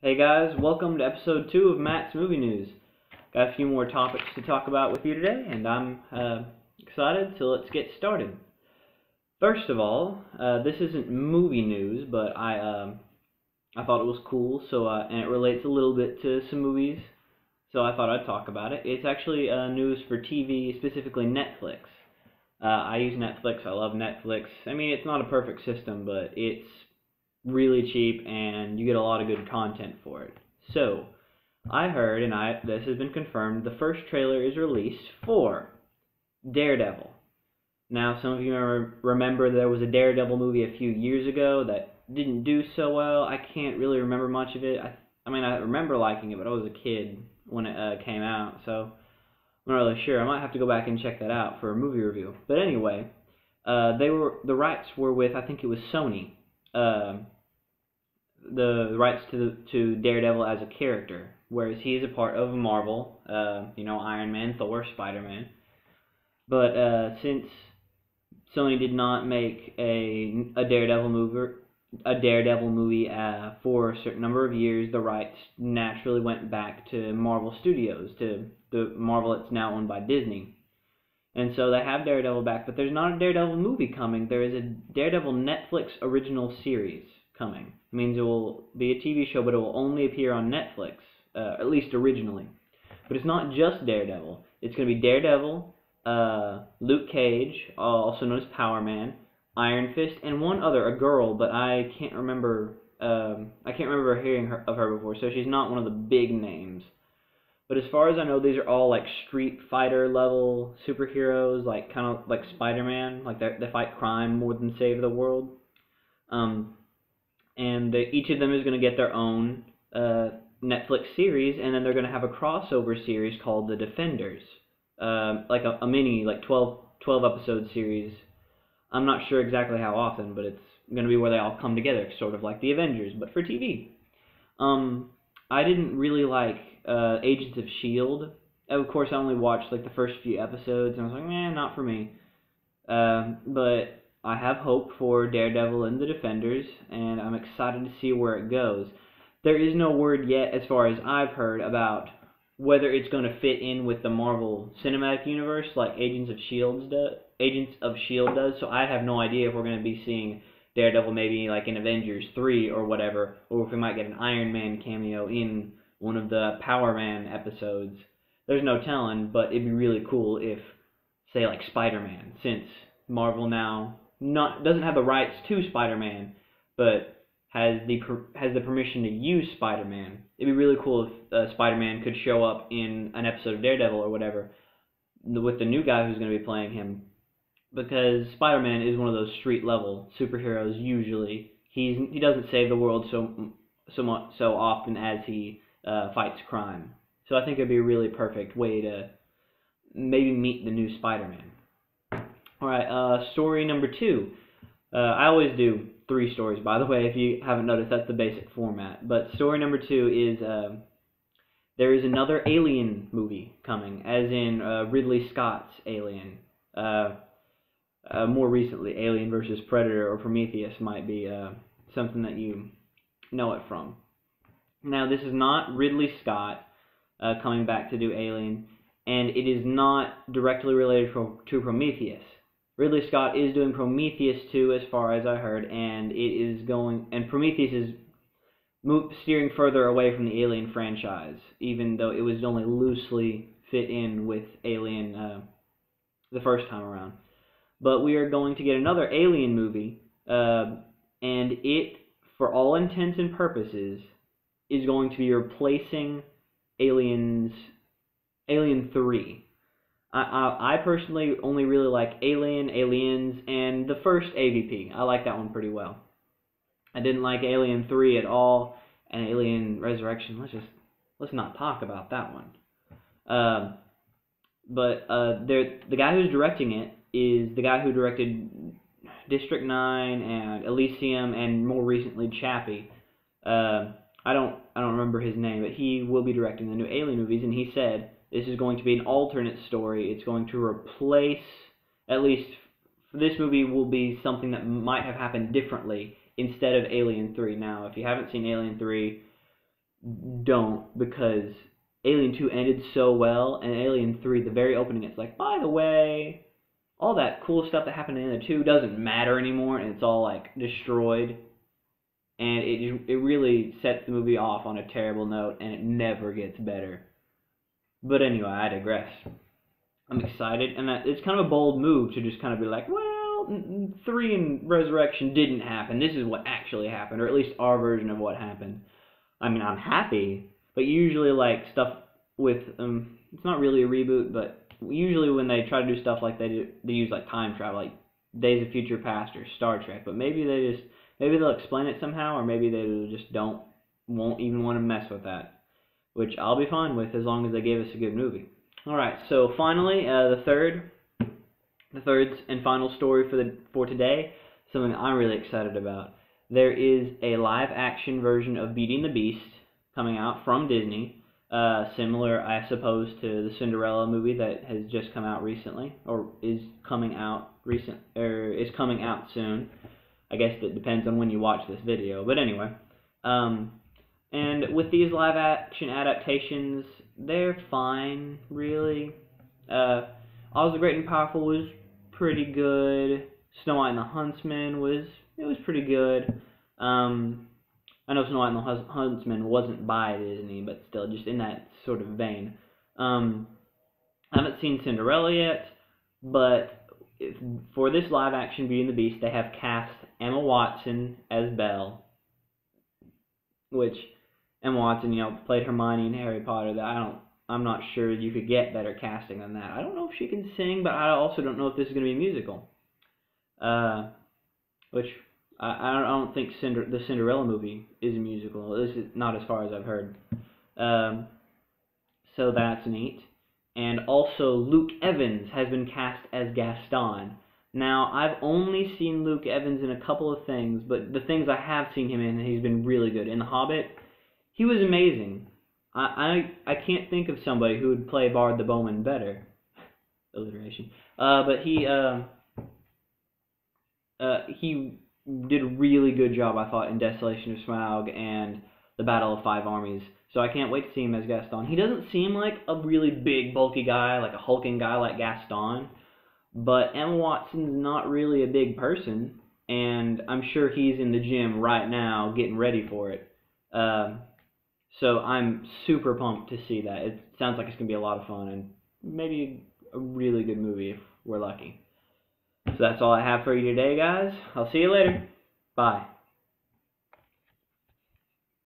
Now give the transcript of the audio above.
Hey guys, welcome to episode 2 of Matt's Movie News. Got a few more topics to talk about with you today, and I'm excited, so let's get started. First of all, this isn't movie news, but I thought it was cool, and it relates a little bit to some movies, so I thought I'd talk about it. It's actually news for TV, specifically Netflix. I use Netflix, I love Netflix. I mean, it's not a perfect system, but it's really cheap and you get a lot of good content for it. So, I heard, and this has been confirmed, the first trailer is released for Daredevil. Now, some of you remember there was a Daredevil movie a few years ago that didn't do so well. I can't really remember much of it. I mean, I remember liking it, but I was a kid when it came out, so I'm not really sure. I might have to go back and check that out for a movie review. But anyway, the rights were with, I think it was Sony. The rights to Daredevil as a character, whereas he's a part of Marvel, Iron Man, Thor, Spider-Man. But since Sony did not make a Daredevil movie for a certain number of years, the rights naturally went back to Marvel Studios, to the Marvel that's now owned by Disney. And so they have Daredevil back, but there's not a Daredevil movie coming. There is a Daredevil Netflix original series coming. It means it will be a TV show, but it will only appear on Netflix, at least originally. But it's not just Daredevil. It's going to be Daredevil, Luke Cage, also known as Power Man, Iron Fist, and one other, a girl, but I can't remember hearing of her before, so she's not one of the big names. But as far as I know, these are all like Street Fighter level superheroes, like kind of like Spider-Man, like they fight crime more than save the world. And each of them is going to get their own Netflix series, and then they're going to have a crossover series called The Defenders, like a mini, like 12 episode series. I'm not sure exactly how often, but it's going to be where they all come together, sort of like the Avengers, but for TV. I didn't really like Agents of S.H.I.E.L.D. Of course, I only watched like the first few episodes, and I was like, not for me. But I have hope for Daredevil and the Defenders, and I'm excited to see where it goes. There is no word yet, as far as I've heard, about whether it's going to fit in with the Marvel Cinematic Universe like Agents of S.H.I.E.L.D. does, so I have no idea if we're going to be seeing Daredevil maybe like in Avengers 3 or whatever, or if we might get an Iron Man cameo in one of the Power Man episodes. There's no telling, but it'd be really cool if, say, like Spider-Man, since Marvel now doesn't have the rights to Spider-Man, but has the permission to use Spider-Man. It'd be really cool if Spider-Man could show up in an episode of Daredevil or whatever with the new guy who's going to be playing him, because Spider-Man is one of those street-level superheroes. Usually, he doesn't save the world so often as he fights crime. So I think it'd be a really perfect way to maybe meet the new Spider-Man. Alright, story number 2. I always do 3 stories, by the way, if you haven't noticed, that's the basic format. But story number 2 is, there is another Alien movie coming, as in Ridley Scott's Alien. More recently, Alien vs. Predator or Prometheus might be something that you know it from. Now, this is not Ridley Scott coming back to do Alien, and it is not directly related to Prometheus. Ridley Scott is doing Prometheus 2, as far as I heard, and Prometheus is steering further away from the Alien franchise, even though it was only loosely fit in with Alien the first time around. But we are going to get another Alien movie, and it, for all intents and purposes, is going to be replacing Alien 3. I personally only really like Aliens, and the first AVP. I like that one pretty well. I didn't like Alien 3 at all, and Alien Resurrection. Let's not talk about that one. But the guy who's directing it is the guy who directed District 9 and Elysium, and more recently Chappie. I don't remember his name, but he will be directing the new Alien movies, and he said this is going to be an alternate story. It's going to replace, at least this movie will be something that might have happened differently instead of Alien 3. Now, if you haven't seen Alien 3, don't, because Alien 2 ended so well, and Alien 3, the very opening, it's like, by the way, all that cool stuff that happened in the 2 doesn't matter anymore, and it's all like destroyed. And it really sets the movie off on a terrible note, and it never gets better. But anyway, I digress. I'm excited, and it's kind of a bold move to just kind of be like, well, 3 and Resurrection didn't happen. This is what actually happened, or at least our version of what happened. I mean, I'm happy, but usually, like, stuff with, it's not really a reboot, but usually when they try to do stuff like they use, like, time travel, like Days of Future Past or Star Trek, but maybe they'll explain it somehow, or maybe they just won't even want to mess with that, which I'll be fine with as long as they give us a good movie. Alright, so finally, the third and final story for today, something I'm really excited about. There is a live-action version of Beauty and the Beast coming out from Disney, similar, I suppose, to the Cinderella movie that has just come out recently, or is coming out soon. I guess it depends on when you watch this video, but anyway. And with these live-action adaptations, they're fine, really. Oz the Great and Powerful was pretty good. Snow White and the Huntsman was pretty good. I know Snow White and the Huntsman wasn't by Disney, but still, just in that sort of vein. I haven't seen Cinderella yet, but for this live-action Beauty and the Beast, they have cast Emma Watson as Belle, which Emma Watson, played Hermione in Harry Potter. I'm not sure you could get better casting than that. I don't know if she can sing, but I also don't know if this is going to be a musical. Which I don't think the Cinderella movie is a musical. This is not as far as I've heard. So that's neat. And also, Luke Evans has been cast as Gaston. Now, I've only seen Luke Evans in a couple of things, but the things I have seen him in, he's been really good. In The Hobbit, he was amazing. I can't think of somebody who would play Bard the Bowman better. Alliteration. But he did a really good job, I thought, in Desolation of Smaug and The Battle of Five Armies. So I can't wait to see him as Gaston. He doesn't seem like a really big, bulky guy, like a hulking guy like Gaston. But Emma Watson's not really a big person, and I'm sure he's in the gym right now getting ready for it. So I'm super pumped to see that. It sounds like it's going to be a lot of fun, and maybe a really good movie if we're lucky. So that's all I have for you today, guys. I'll see you later. Bye.